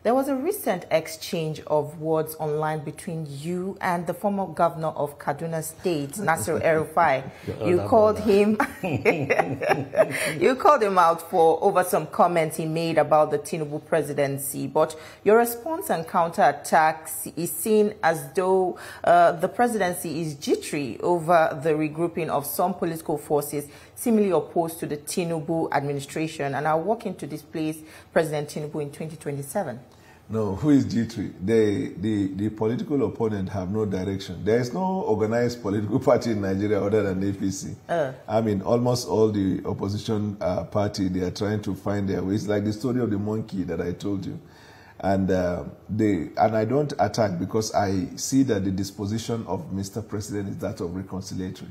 There was a recent exchange of words online between you and the former governor of Kaduna State, Nasir El-Rufai. You called him you called him out for over some comments he made about the Tinubu presidency, but your response and counterattacks is seen as though the presidency is jittery over the regrouping of some political forces seemingly opposed to the Tinubu administration and are working to displace President Tinubu in 2027. No, who is G3? The political opponent have no direction. There is no organized political party in Nigeria other than the APC. I mean, almost all the opposition party, they are trying to find their ways. Like the story of the monkey that I told you. And I don't attack because I see that the disposition of Mr. President is that of reconciliatory.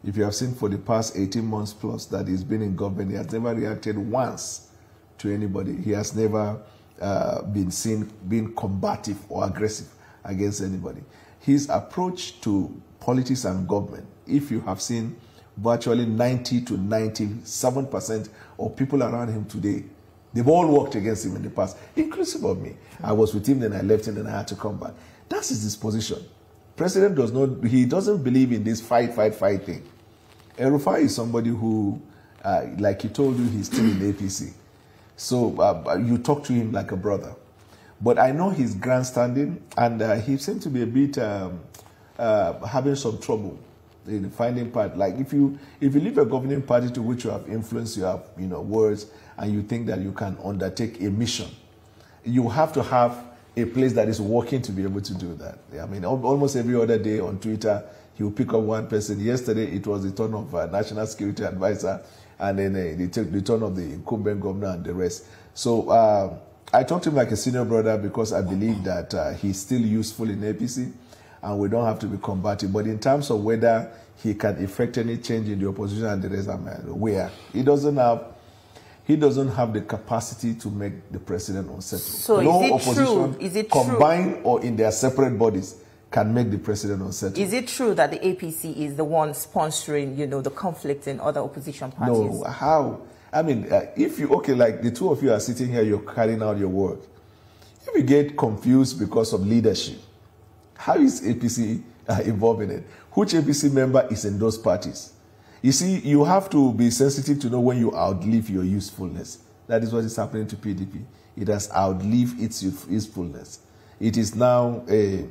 If you have seen for the past 18 months plus that he's been in government, he has never reacted once to anybody. He has never been seen being combative or aggressive against anybody. His approach to politics and government, if you have seen virtually 90 to 97% of people around him today, they've all worked against him in the past, inclusive of me. I was with him, then I left him, then I had to come back. That's his disposition. President does not, he doesn't believe in this fight thing. El-Rufai is somebody who, like he told you, he's still in the APC. So you talk to him like a brother. But I know his grandstanding, and he seems to be a bit having some trouble in finding part. Like if you leave a governing party to which you have influence, you have words, and you think that you can undertake a mission, you have to have a place that is working to be able to do that. I mean, almost every other day on Twitter, he will pick up one person. Yesterday, it was the turn of National Security Advisor, and then they took the turn of the incumbent governor and the rest. So I talk to him like a senior brother because I believe that he's still useful in APC, and we don't have to be combative. But in terms of whether he can effect any change in the opposition and the rest, I'm aware. He doesn't have the capacity to make the president unsettled. So no opposition, is it combined true? Or in their separate bodies, can make the president unsettled. Is it true that the APC is the one sponsoring, the conflict in other opposition parties? No, how? I mean, if you, like the two of you are sitting here, you're carrying out your work. If you get confused because of leadership, how is APC involved in it? Which APC member is in those parties? You see, you have to be sensitive to know when you outlive your usefulness. That is what is happening to PDP. It has outlived its usefulness. It is now a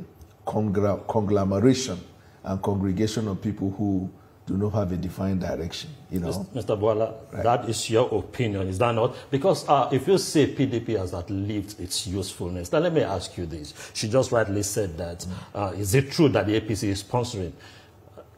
conglomeration and congregation of people who do not have a defined direction. Mr. Bwala, right. That is your opinion, is that not? Because if you say PDP has outlived its usefulness, then let me ask you this. She just rightly said that. Is it true that the APC is sponsoring?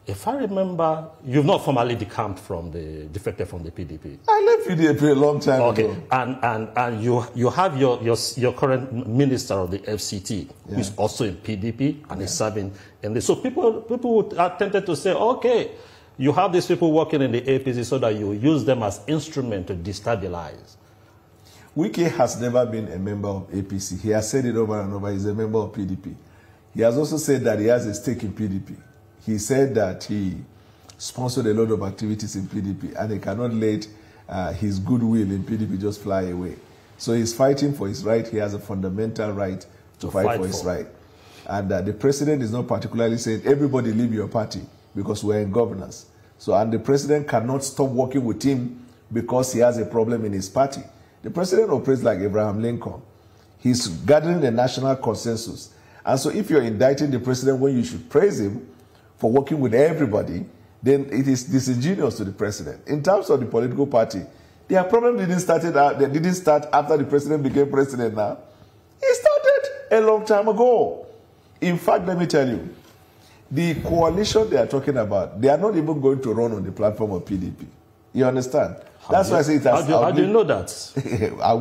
If I remember, you've not formally defected from the PDP. I left PDP a long time ago. And you have your current minister of the FCT, who is also in PDP and is serving in this. So people are tempted to say, okay, you have these people working in the APC so that you use them as instrument to destabilize. Wike has never been a member of APC. He has said it over and over. He's a member of PDP. He has also said that he has a stake in PDP. He said that he sponsored a lot of activities in PDP and he cannot let his goodwill in PDP just fly away. So he's fighting for his right. He has a fundamental right to fight for his right. And the president is not particularly saying, everybody leave your party because we're in governance. So, and the president cannot stop working with him because he has a problem in his party. The president operates like Abraham Lincoln. He's gathering the national consensus. And so if you're indicting the president when you should praise him for working with everybody, then it is disingenuous to the president. In terms of the political party, their problem didn't start after the president became president now. It started a long time ago. In fact, let me tell you, the coalition they are talking about, they are not even going to run on the platform of PDP. You understand? That's why I say it has... How do you know that? Are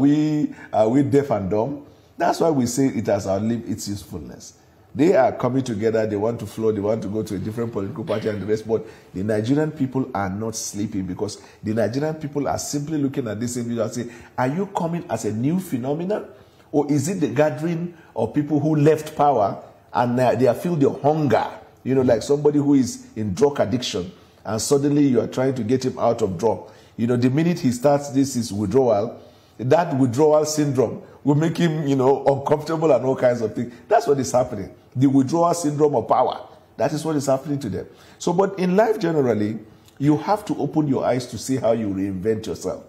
we deaf and dumb? That's why we say it has outlived its usefulness. They are coming together, they want to flow, they want to go to a different political party and the rest, but the Nigerian people are not sleeping because the Nigerian people are simply looking at this individual and saying, are you coming as a new phenomenon? Or is it the gathering of people who left power and they feel the hunger, like somebody who is in drug addiction and suddenly you are trying to get him out of drug. The minute he starts his withdrawal, That withdrawal syndrome will make him, uncomfortable and all kinds of things. That's what is happening. The withdrawal syndrome of power. That is what is happening to them. So, but in life generally, you have to open your eyes to see how you reinvent yourself.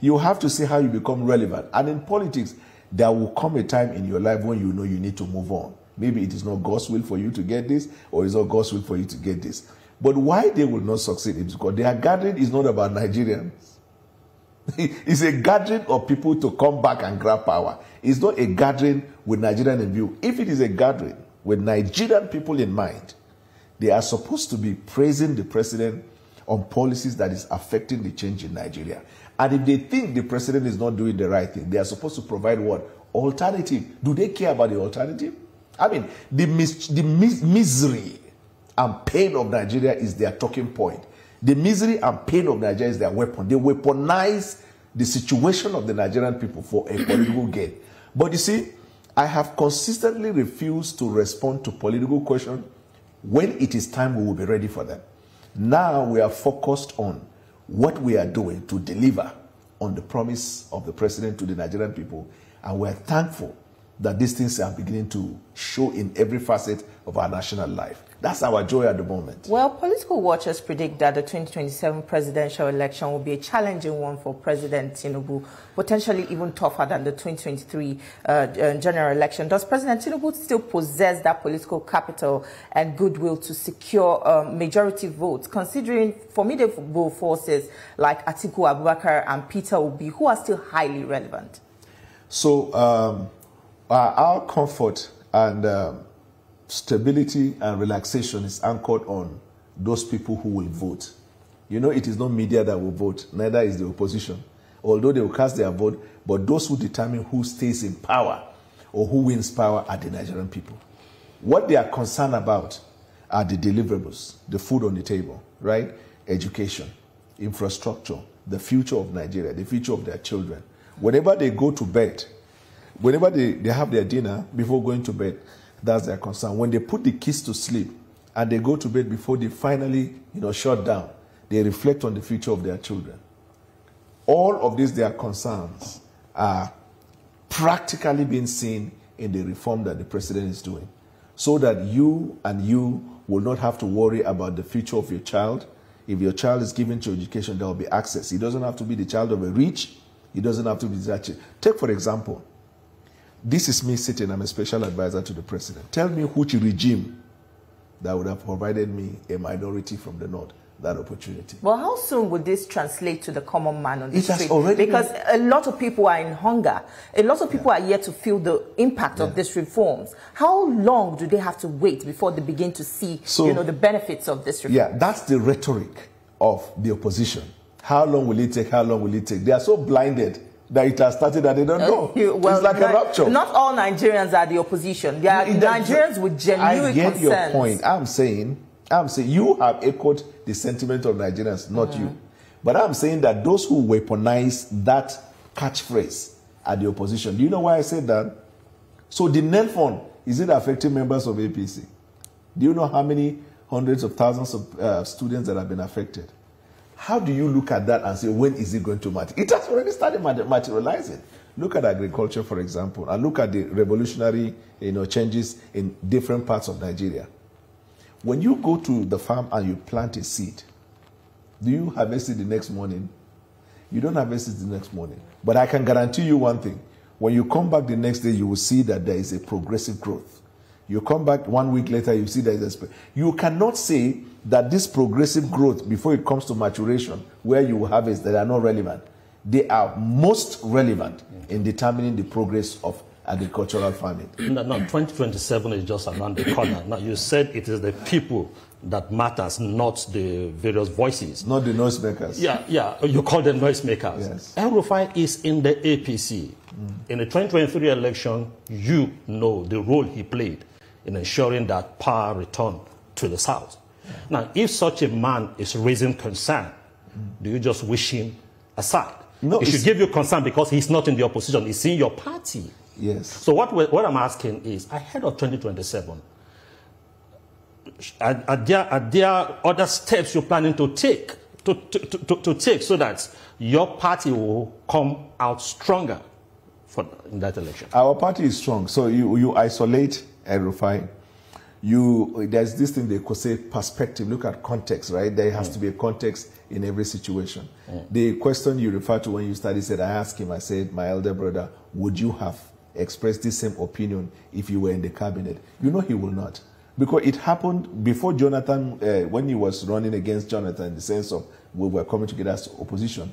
You have to see how you become relevant. And in politics, there will come a time in your life when you know you need to move on. Maybe it is not God's will for you to get this, or it's not God's will for you to get this. But why they will not succeed is because their gathering is not about Nigerians. It's a gathering of people to come back and grab power. It's not a gathering with Nigerian in view. If it is a gathering with Nigerian people in mind, they are supposed to be praising the president on policies that is affecting the change in Nigeria. And if they think the president is not doing the right thing, they are supposed to provide what? Alternative. Do they care about the alternative? I mean, the misery and pain of Nigeria is their talking point. The misery and pain of Nigeria is their weapon. They weaponize the situation of the Nigerian people for a political gain. But you see, I have consistently refused to respond to political questions. When it is time, we will be ready for them. Now we are focused on what we are doing to deliver on the promise of the president to the Nigerian people. And we are thankful that these things are beginning to show in every facet of our national life. That's our joy at the moment. Well, political watchers predict that the 2027 presidential election will be a challenging one for President Tinubu, potentially even tougher than the 2023 general election. Does President Tinubu still possess that political capital and goodwill to secure majority votes, considering formidable forces like Atiku Abubakar and Peter Obi, who are still highly relevant? So our comfort and stability and relaxation is anchored on those people who will vote. You know, it is not media that will vote, neither is the opposition. Although they will cast their vote, but those who determine who stays in power or who wins power are the Nigerian people. What they are concerned about are the deliverables, the food on the table, right? Education, infrastructure, the future of Nigeria, the future of their children. Whenever they go to bed, whenever they have their dinner before going to bed, that's their concern. When they put the kids to sleep and they go to bed before they finally, shut down, they reflect on the future of their children. All of these, their concerns, are practically being seen in the reform that the president is doing, so that you will not have to worry about the future of your child. If your child is given to education, there will be access. He doesn't have to be the child of a rich. He doesn't have to be that. Take, for example, this is me sitting, I'm a special advisor to the president. Tell me which regime that would have provided me, a minority from the north, that opportunity. Well, how soon would this translate to the common man on the street? Because a lot of people are in hunger. A lot of people are yet to feel the impact of these reforms. How long do they have to wait before they begin to see, the benefits of this reform? Yeah, that's the rhetoric of the opposition. How long will it take? How long will it take? They are so blinded that it has started that they don't know. It's like a rapture. Not all Nigerians are the opposition. They are Nigerians with genuine concerns. I get your point. I'm saying you have echoed the sentiment of Nigerians, not you. But I'm saying that those who weaponize that catchphrase are the opposition. Do you know why I said that? So the NEL fund, is it affecting members of APC? Do you know how many hundreds of thousands of students that have been affected? How do you look at that and say, when is it going to matter? It has already started materializing. Look at agriculture, for example, and look at the revolutionary changes in different parts of Nigeria. When you go to the farm and you plant a seed, do you harvest it the next morning? You don't harvest it the next morning. But I can guarantee you one thing. When you come back the next day, you will see that there is a progressive growth. You come back 1 week later, you see that you cannot say that this progressive growth, before it comes to maturation, where you harvest, that are not relevant. They are most relevant in determining the progress of agricultural farming. No, 2027 is just around the corner. Now, you said it is the people that matters, not the various voices. Not the noisemakers. Yeah, you call them noisemakers. Yes. El-Rufai is in the APC. In the 2023 election, you know the role he played in ensuring that power returned to the South. Now, if such a man is raising concern, do you just wish him aside? No, he should give you concern because he's not in the opposition. He's in your party. Yes. So what I'm asking is, ahead of 2027, are there other steps you're planning to take to take so that your party will come out stronger in that election? Our party is strong. So you isolate El-Rufai. There's this thing they could say perspective. Look at context, right? There has to be a context in every situation. The question you referred to when you started said, I asked him, I said, my elder brother, would you have expressed this same opinion if you were in the cabinet? You know he will not. Because it happened before Jonathan, when he was running against Jonathan, in the sense of we were coming together as opposition.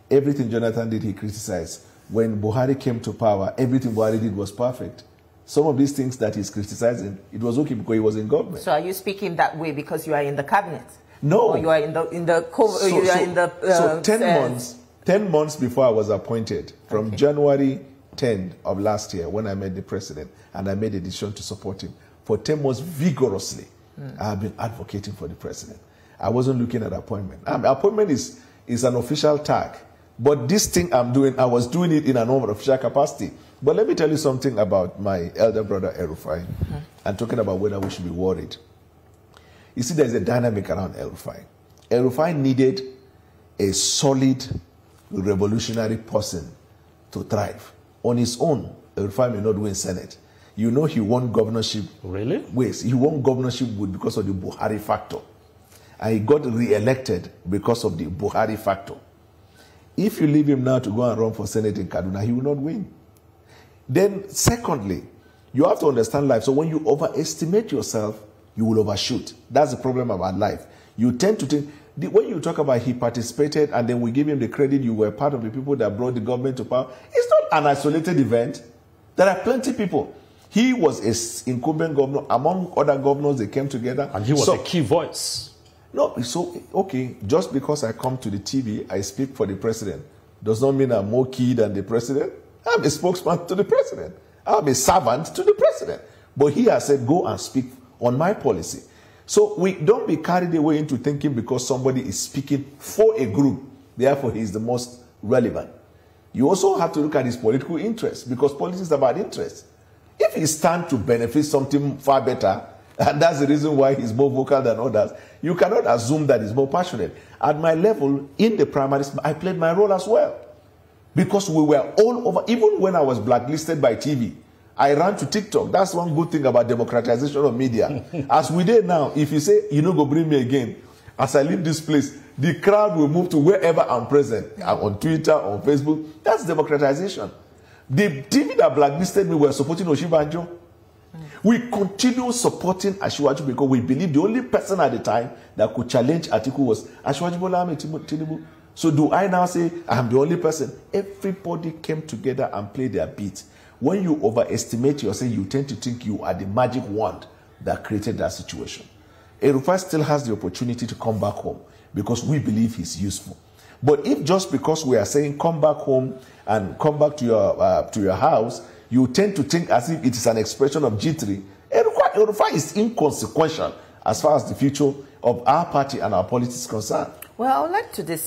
Everything Jonathan did, he criticized. When Buhari came to power, everything Buhari did was perfect. Some of these things that he's criticizing, it was okay because he was in government. So are you speaking that way because you are in the cabinet? No. Or you are in the So 10 months before I was appointed, from January 10 of last year, when I met the president, and I made a decision to support him, for 10 months vigorously, I have been advocating for the president. I wasn't looking at appointment. Appointment is an official tag. But this thing I'm doing, I was doing it in an official capacity. But let me tell you something about my elder brother El-Rufai, and talking about whether we should be worried. You see, there's a dynamic around El-Rufai. El-Rufai needed a solid revolutionary person to thrive. On his own, El-Rufai may not win Senate. You know he won governorship. Really? Yes, he won governorship because of the Buhari factor. And he got re-elected because of the Buhari factor. If you leave him now to go and run for Senate in Kaduna, he will not win. Then, secondly, you have to understand life. So when you overestimate yourself, you will overshoot. That's the problem about life. You tend to think, when you talk about he participated and then we give him the credit, you were part of the people that brought the government to power. It's not an isolated event. There are plenty of people. He was an incumbent governor. Among other governors, they came together. And he was a key voice. No, so, okay, just because I come to the TV, I speak for the president, does not mean I'm more key than the president. I'm a spokesman to the president. I'm a servant to the president. But he has said, go and speak on my policy. So we don't be carried away into thinking because somebody is speaking for a group, therefore he is the most relevant. You also have to look at his political interests, because politics is about interest. If he stands to benefit something far better, and that's the reason why he's more vocal than others, you cannot assume that he's more passionate. At my level, in the primaries, I played my role as well. Because we were all over, even when I was blacklisted by TV, I ran to TikTok. That's one good thing about democratization of media. As we did now, if you say, you know, go bring me again, as I leave this place, the crowd will move to wherever I'm present. I'm on Twitter, on Facebook. That's democratization. The TV that blacklisted me were supporting Oshibanjo. We continue supporting Asiwaju because we believe the only person at the time that could challenge Atiku was Asiwaju Bola Ahmed Tinubu. So do I now say I'm the only person? Everybody came together and played their beat. When you overestimate yourself, you tend to think you are the magic wand that created that situation. El-Rufai still has the opportunity to come back home because we believe he's useful. But if just because we are saying come back home and come back to your house, you tend to think as if it is an expression of jittery, El-Rufai is inconsequential as far as the future of our party and our politics is concerned. Well, I would like to discuss